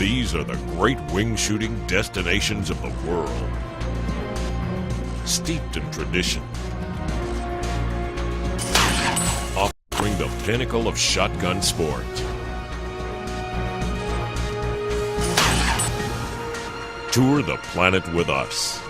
These are the great wing shooting destinations of the world, steeped in tradition, offering the pinnacle of shotgun sport. Tour the planet with us.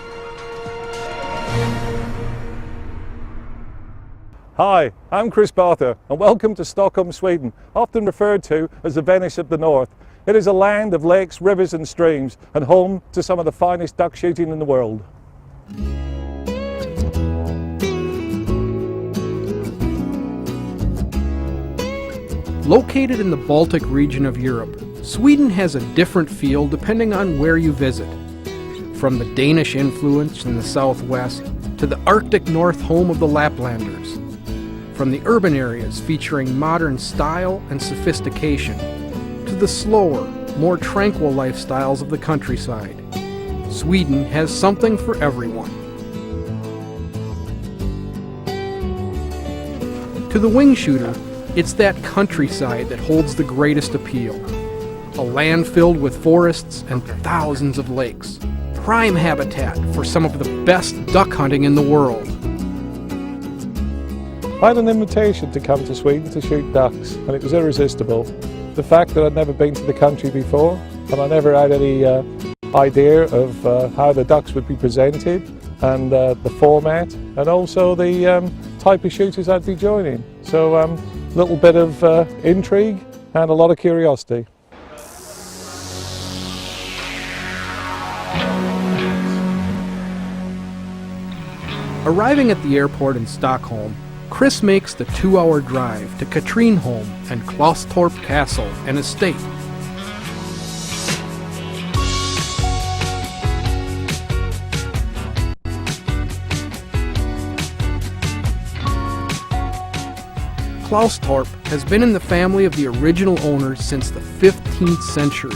Hi, I'm Chris Batha and welcome to Stockholm, Sweden, often referred to as the Venice of the North. It is a land of lakes, rivers and streams and home to some of the finest duck shooting in the world. Located in the Baltic region of Europe, Sweden has a different feel depending on where you visit. From the Danish influence in the southwest to the Arctic North home of the Laplanders. From the urban areas featuring modern style and sophistication to the slower, more tranquil lifestyles of the countryside, Sweden has something for everyone. To the wing shooter, it's that countryside that holds the greatest appeal. A land filled with forests and thousands of lakes. Prime habitat for some of the best duck hunting in the world. I had an invitation to come to Sweden to shoot ducks and it was irresistible. The fact that I'd never been to the country before and I never had any idea of how the ducks would be presented and the format and also the type of shooters I'd be joining. So a little bit of intrigue and a lot of curiosity. Arriving at the airport in Stockholm, Chris makes the 2-hour drive to Katrinholm and Klaustorp Castle and Estate. Klaustorp has been in the family of the original owners since the 15th century.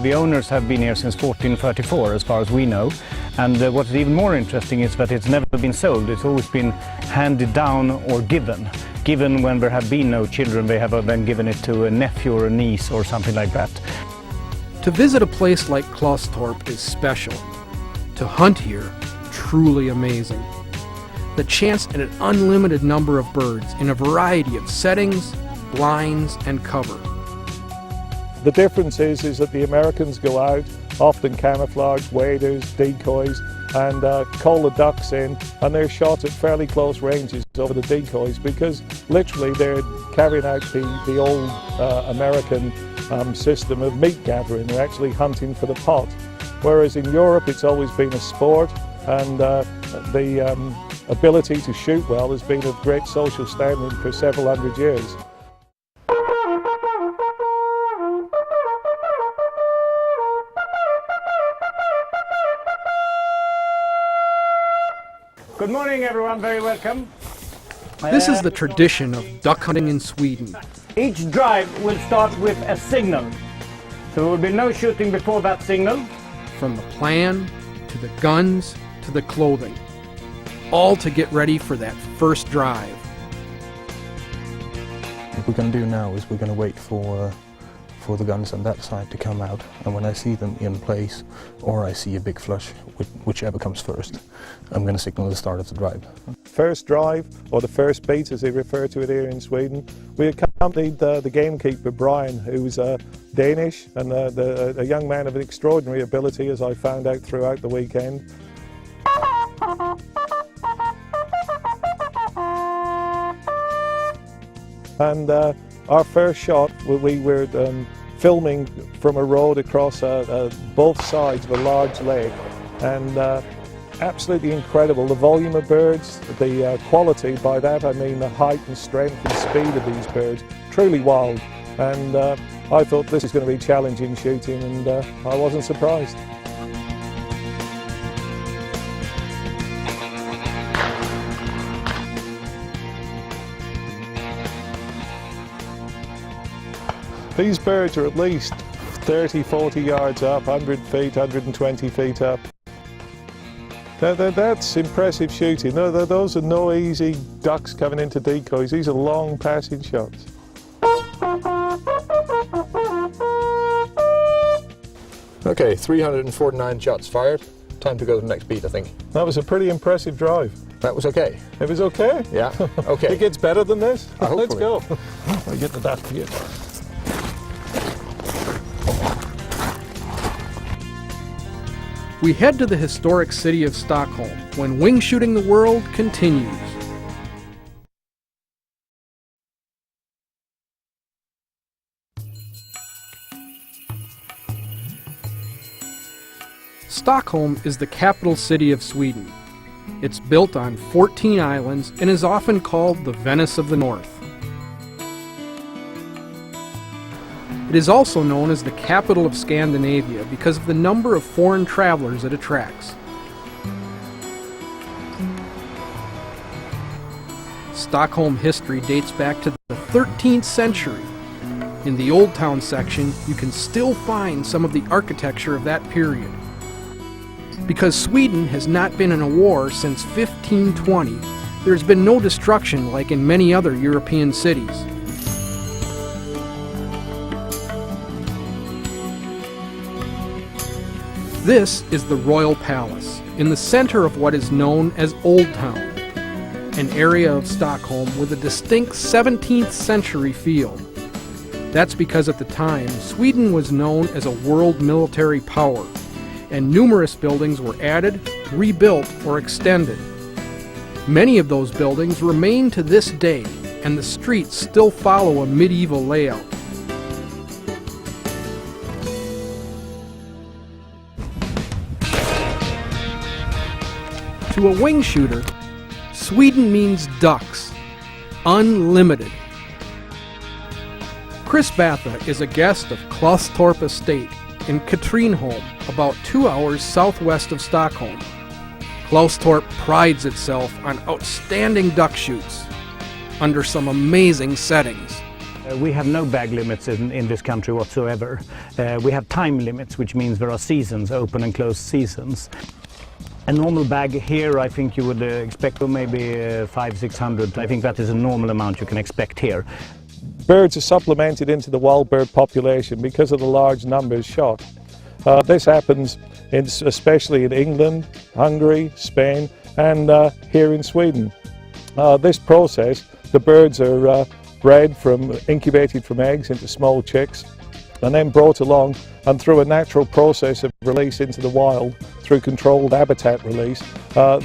The owners have been here since 1434 as far as we know, and what's even more interesting is that it's never been sold. It's always been handed down or given. Given when there have been no children, they have then given it to a nephew or a niece or something like that. To visit a place like Klaustorp is special. To hunt here, truly amazing. The chance at an unlimited number of birds in a variety of settings, blinds and cover. The difference is that the Americans go out, often camouflage, waders, decoys, and call the ducks in, and they're shot at fairly close ranges over the decoys because literally they're carrying out the old American system of meat gathering. They're actually hunting for the pot. Whereas in Europe it's always been a sport, and the ability to shoot well has been of great social standing for several hundred years. Good morning everyone, very welcome. This is the tradition of duck hunting in Sweden. Each drive will start with a signal. So there will be no shooting before that signal. From the plan, to the guns, to the clothing. All to get ready for that first drive. What we're going to do now is we're going to wait for the guns on that side to come out, and when I see them in place or I see a big flush, whichever comes first, I'm going to signal the start of the drive. First drive, or the first beat as they refer to it here in Sweden, we accompanied the gamekeeper Brian, who's Danish and a young man of an extraordinary ability, as I found out throughout the weekend. And our first shot, we were filming from a road across both sides of a large lake, and absolutely incredible. The volume of birds, the quality, by that I mean the height and strength and speed of these birds, truly wild. And I thought this is going to be challenging shooting, and I wasn't surprised. These birds are at least 30, 40 yards up, 100 feet, 120 feet up. That's impressive shooting. Those are no easy ducks coming into decoys. These are long passing shots. Okay, 349 shots fired. Time to go to the next beat, I think. That was a pretty impressive drive. That was okay. It was okay? Yeah, okay. It gets better than this? Let's go. Hopefully. I'll get the dot here. We head to the historic city of Stockholm when Wingshooting the World continues. Stockholm is the capital city of Sweden. It's built on 14 islands and is often called the Venice of the North. It is also known as the capital of Scandinavia because of the number of foreign travelers it attracts. Stockholm history dates back to the 13th century. In the Old Town section, you can still find some of the architecture of that period. Because Sweden has not been in a war since 1520, there has been no destruction like in many other European cities. This is the Royal Palace, in the center of what is known as Old Town, an area of Stockholm with a distinct 17th century feel. That's because at the time, Sweden was known as a world military power, and numerous buildings were added, rebuilt, or extended. Many of those buildings remain to this day, and the streets still follow a medieval layout. To a wing shooter, Sweden means ducks, unlimited. Chris Batha is a guest of Klothstorp Estate in Katrineholm, about 2 hours southwest of Stockholm. Klothstorp prides itself on outstanding duck shoots under some amazing settings. We have no bag limits in this country whatsoever. We have time limits, which means there are seasons, open and closed seasons. A normal bag here, I think you would expect maybe 500-600. I think that is a normal amount you can expect here. Birds are supplemented into the wild bird population because of the large numbers shot. This happens especially in England, Hungary, Spain, and here in Sweden. This process, the birds are incubated from eggs into small chicks, and then brought along and through a natural process of release into the wild, through controlled habitat release,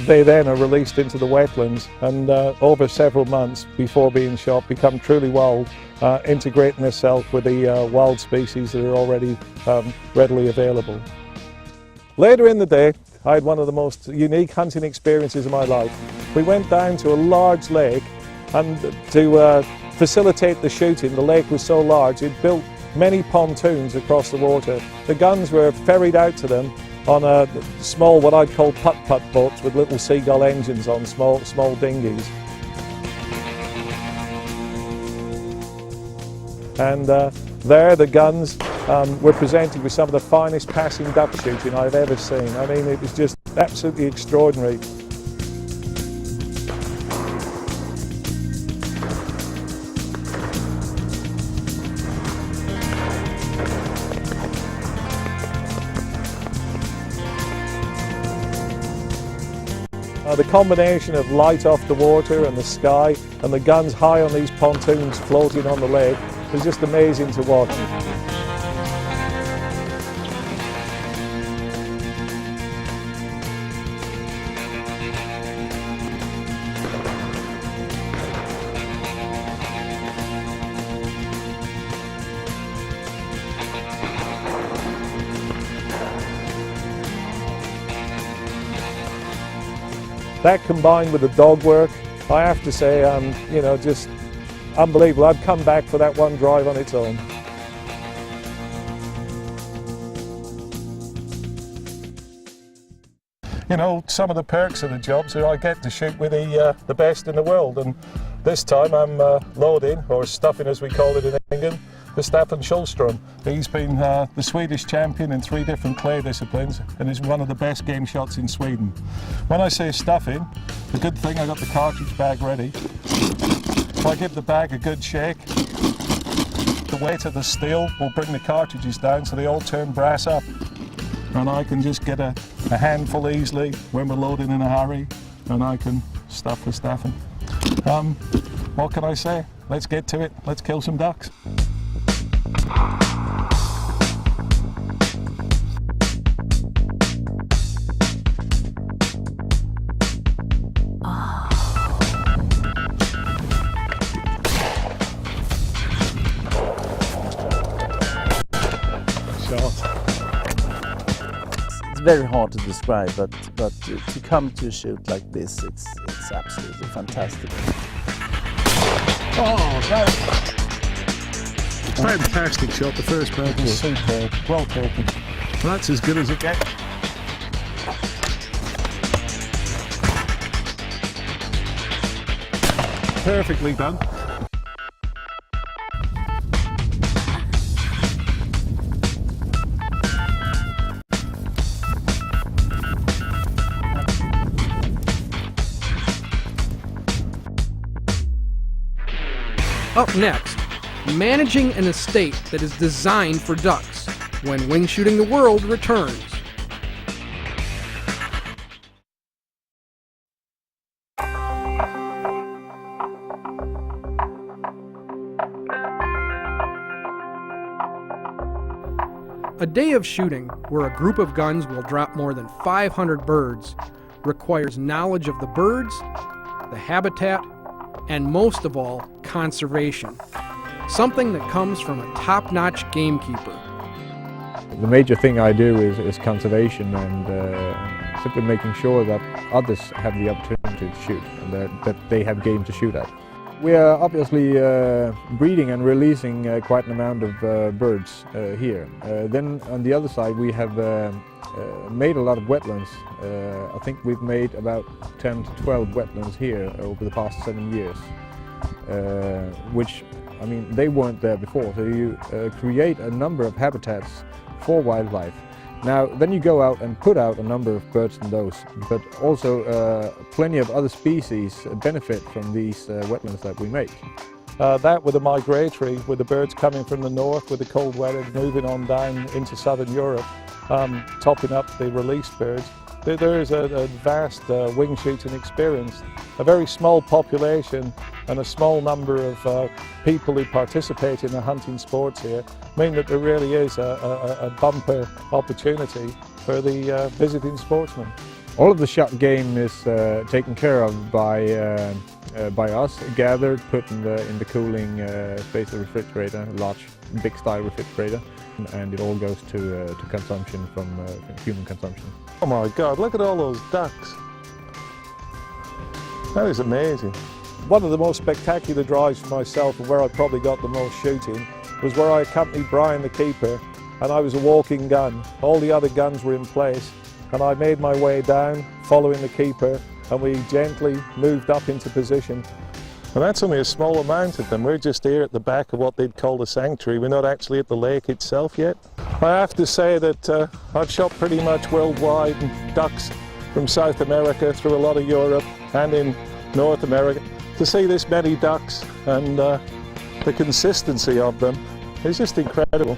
they then are released into the wetlands and over several months before being shot become truly wild, integrating themselves with the wild species that are already readily available. Later in the day, I had one of the most unique hunting experiences of my life. We went down to a large lake, and to facilitate the shooting, the lake was so large it built many pontoons across the water. The guns were ferried out to them on a small, what I'd call putt-putt boats with little seagull engines on, small dinghies. And there the guns were presented with some of the finest passing duck shooting I've ever seen. I mean, it was just absolutely extraordinary. The combination of light off the water and the sky and the guns high on these pontoons floating on the lake is just amazing to watch. That combined with the dog work, I have to say, you know, just unbelievable. I'd come back for that one drive on its own. You know, some of the perks of the jobs are I get to shoot with the best in the world, and this time I'm loading, or stuffing as we call it in England, the Staffan Schulstrom. He's been the Swedish champion in 3 different clay disciplines and is one of the best game shots in Sweden. When I say stuffing, the good thing, I got the cartridge bag ready. If I give the bag a good shake, the weight of the steel will bring the cartridges down so they all turn brass up. and I can just get a handful easily when we're loading in a hurry, and I can stuff the stuffing. What can I say? Let's get to it. Let's kill some ducks. It's very hard to describe, but to come to a shoot like this, it's absolutely fantastic. Oh, fantastic shot, the first bird was superb, well taken. That's as good as it gets. Perfectly done. Up next, managing an estate that is designed for ducks when Wingshooting the World returns. A day of shooting where a group of guns will drop more than 500 birds requires knowledge of the birds, the habitat, and most of all, conservation. Something that comes from a top-notch gamekeeper. The major thing I do is conservation and simply making sure that others have the opportunity to shoot and that they have game to shoot at. We are obviously breeding and releasing quite an amount of birds here. Then on the other side we have made a lot of wetlands. I think we've made about 10 to 12 wetlands here over the past 7 years, which, I mean, they weren't there before. So you create a number of habitats for wildlife. Now, then you go out and put out a number of birds in those, but also plenty of other species benefit from these wetlands that we make. That with the migratory, with the birds coming from the north, with the cold weather, moving on down into southern Europe, topping up the released birds. There is a vast wing shooting experience. A very small population and a small number of people who participate in the hunting sports here mean that there really is a bumper opportunity for the visiting sportsman. All of the shot game is taken care of by us, gathered, put in the cooling space of the refrigerator, large, big style refrigerator, and it all goes to consumption from human consumption. Oh my God, look at all those ducks. That is amazing. One of the most spectacular drives for myself and where I probably got the most shooting was where I accompanied Brian the keeper, and I was a walking gun. All the other guns were in place, and I made my way down following the keeper, and we gently moved up into position. And that's only a small amount of them. We're just here at the back of what they'd call the sanctuary. We're not actually at the lake itself yet. I have to say that I've shot pretty much worldwide ducks from South America through a lot of Europe and in North America. To see this many ducks and the consistency of them is just incredible.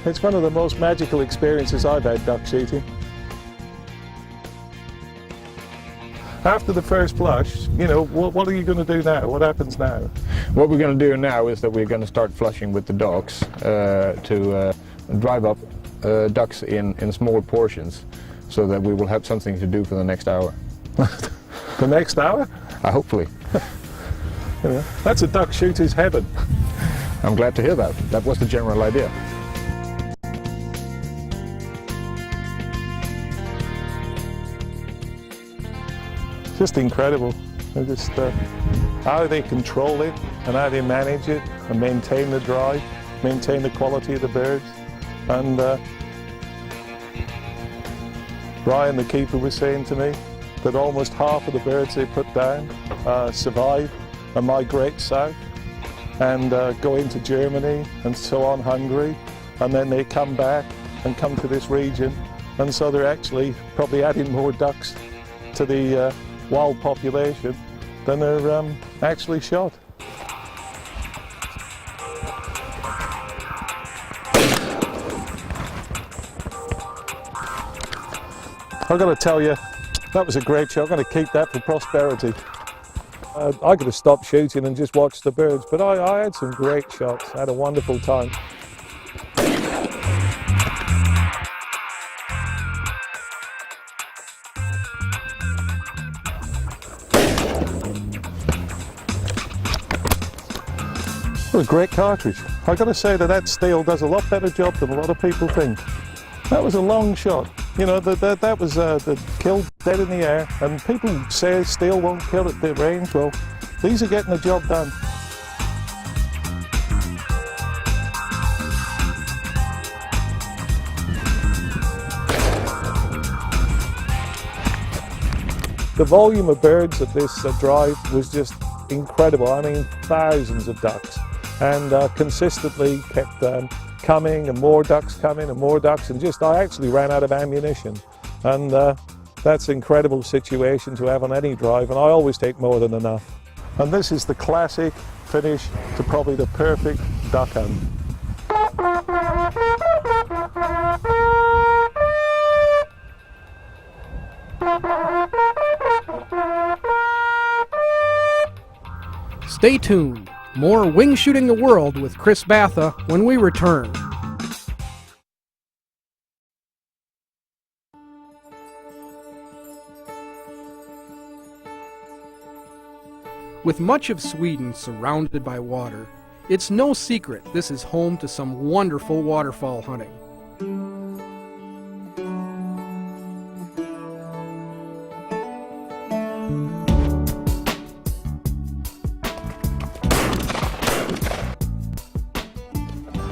It's one of the most magical experiences I've had duck shooting. After the first flush, you know, what are you going to do now? What happens now? What we're going to do now is that we're going to start flushing with the dogs to drive up ducks in small portions so that we will have something to do for the next hour. The next hour? Hopefully. Yeah, that's a duck shooter's heaven. I'm glad to hear that. That was the general idea. Just incredible. Just how they control it and how they manage it and maintain the drive, maintain the quality of the birds. And Brian the keeper was saying to me that almost half of the birds they put down survive and migrate south and go into Germany and so on, Hungary, and then they come back and come to this region, and so they're actually probably adding more ducks to the wild population than are actually shot. I've got to tell you, that was a great shot. I'm going to keep that for prosperity. I could have stopped shooting and just watched the birds, but I had some great shots. I had a wonderful time. What a great cartridge. I've got to say that steel does a lot better job than a lot of people think. That was a long shot. You know, that was killed dead in the air, and people say steel won't kill at the range. Well, these are getting the job done. The volume of birds at this drive was just incredible. I mean, thousands of ducks, and consistently kept coming, and more ducks coming, and more ducks, and I actually ran out of ammunition. And that's an incredible situation to have on any drive, and I always take more than enough. And this is the classic finish to probably the perfect duck hunt. Stay tuned. More Wing Shooting the World with Chris Batha when we return. With much of Sweden surrounded by water, it's no secret this is home to some wonderful waterfowl hunting.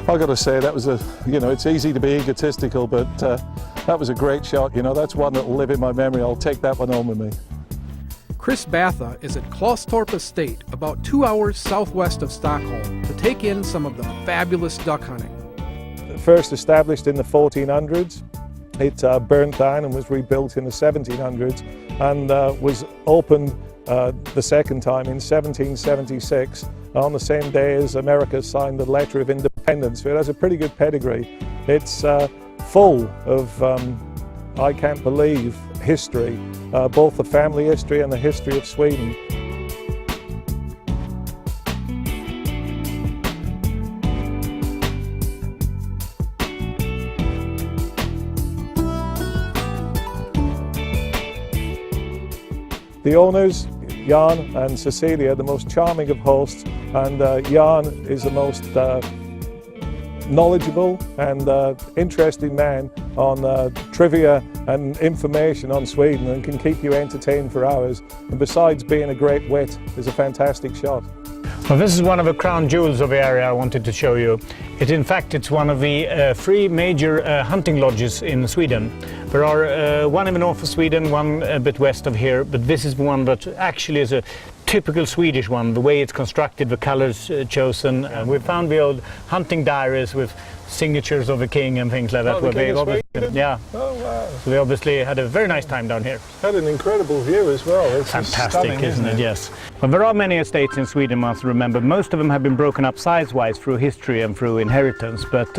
I've got to say that was it's easy to be egotistical, but that was a great shot. You know, that's one that'll live in my memory. I'll take that one home with me. Chris Batha is at Klaustorp Estate, about 2 hours southwest of Stockholm, to take in some of the fabulous duck hunting. First established in the 1400s, it burnt down and was rebuilt in the 1700s, and was opened the second time in 1776, on the same day as America signed the Letter of Independence. So it has a pretty good pedigree. It's full of, I can't believe, history, both the family history and the history of Sweden. The owners, Jan and Cecilia, the most charming of hosts, and Jan is the most knowledgeable and interesting man on trivia and information on Sweden, and can keep you entertained for hours. And besides being a great wit, is a fantastic shot. Well, this is one of the crown jewels of the area I wanted to show you. In fact, it's one of the 3 major hunting lodges in Sweden. There are one in the north of Sweden, one a bit west of here, but this is one that actually is a typical Swedish one, the way it's constructed, the colors chosen. We found the old hunting diaries with signatures of the king and things like that. Oh, the king of Sweden? Yeah. Oh, wow. So they obviously had a very nice time down here. Had an incredible view as well. It's fantastic, stunning, isn't it? Yes. Well, there are many estates in Sweden, must remember. Most of them have been broken up size-wise through history and through inheritance, but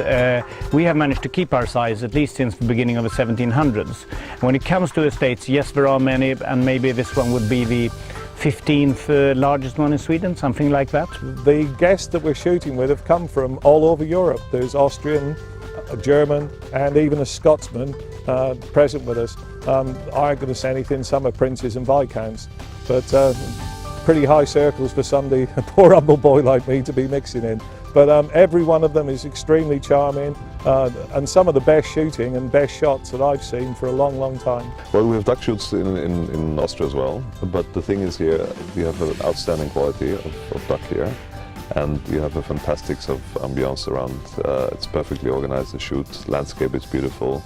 we have managed to keep our size at least since the beginning of the 1700s. And when it comes to estates, yes, there are many, and maybe this one would be the 15th largest one in Sweden, something like that. The guests that we're shooting with have come from all over Europe. There's Austrian, a German, and even a Scotsman present with us. I aren't going to say anything, some are princes and viscounts, but pretty high circles for somebody, a poor humble boy like me, to be mixing in. But every one of them is extremely charming, and some of the best shooting and best shots that I've seen for a long, long time. Well, we have duck shoots in Austria as well, but the thing is here, we have an outstanding quality of duck here, and we have a fantastic sort of ambiance around. It's perfectly organized, the shoot, landscape is beautiful,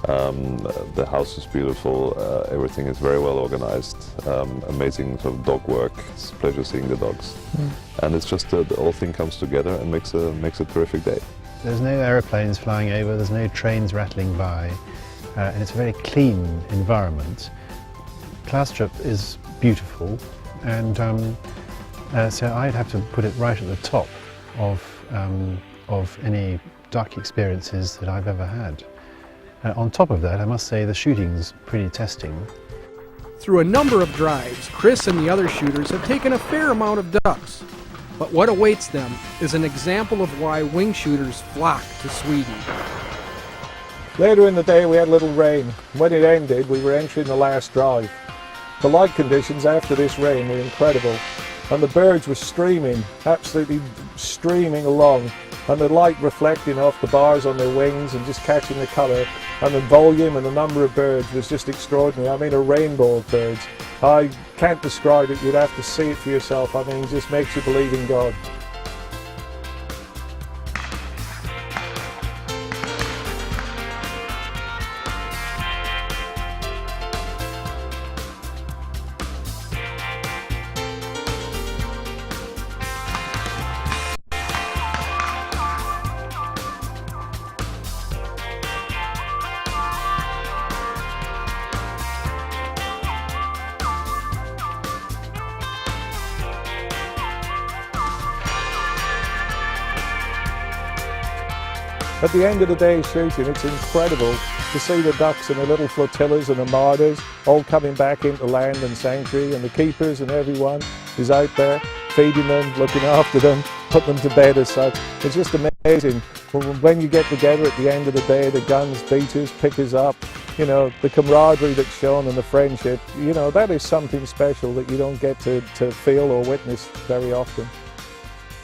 the house is beautiful, everything is very well organized, amazing sort of dog work. It's a pleasure seeing the dogs. And it's just the whole thing comes together and makes a terrific day. There's no aeroplanes flying over, there's no trains rattling by, and it's a very clean environment. Klaustorp is beautiful, and so I'd have to put it right at the top of any duck experiences that I've ever had. On top of that, I must say the shooting's pretty testing. Through a number of drives, Chris and the other shooters have taken a fair amount of ducks. But what awaits them is an example of why wing shooters flock to Sweden. Later in the day we had a little rain. When it ended, we were entering the last drive. The light conditions after this rain were incredible, and the birds were streaming, absolutely streaming along, and the light reflecting off the bars on their wings and just catching the colour, and the volume and the number of birds was just extraordinary. I mean, a rainbow of birds. I can't describe it, you'd have to see it for yourself. I mean, it just makes you believe in God. At the end of the day shooting, it's incredible to see the ducks and the little flotillas and the martyrs all coming back into land and sanctuary, and the keepers and everyone is out there feeding them, looking after them, putting them to bed as such. It's just amazing. When you get together at the end of the day, the guns, beaters, pickers up, you know, the camaraderie that's shown and the friendship, you know, that is something special that you don't get to feel or witness very often.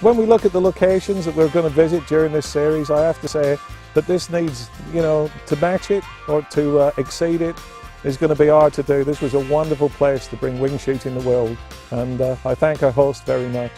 When we look at the locations that we're going to visit during this series, I have to say that this needs, you know, to match it or to exceed it is going to be hard to do. This was a wonderful place to bring wing shooting to the world, and I thank our host very much.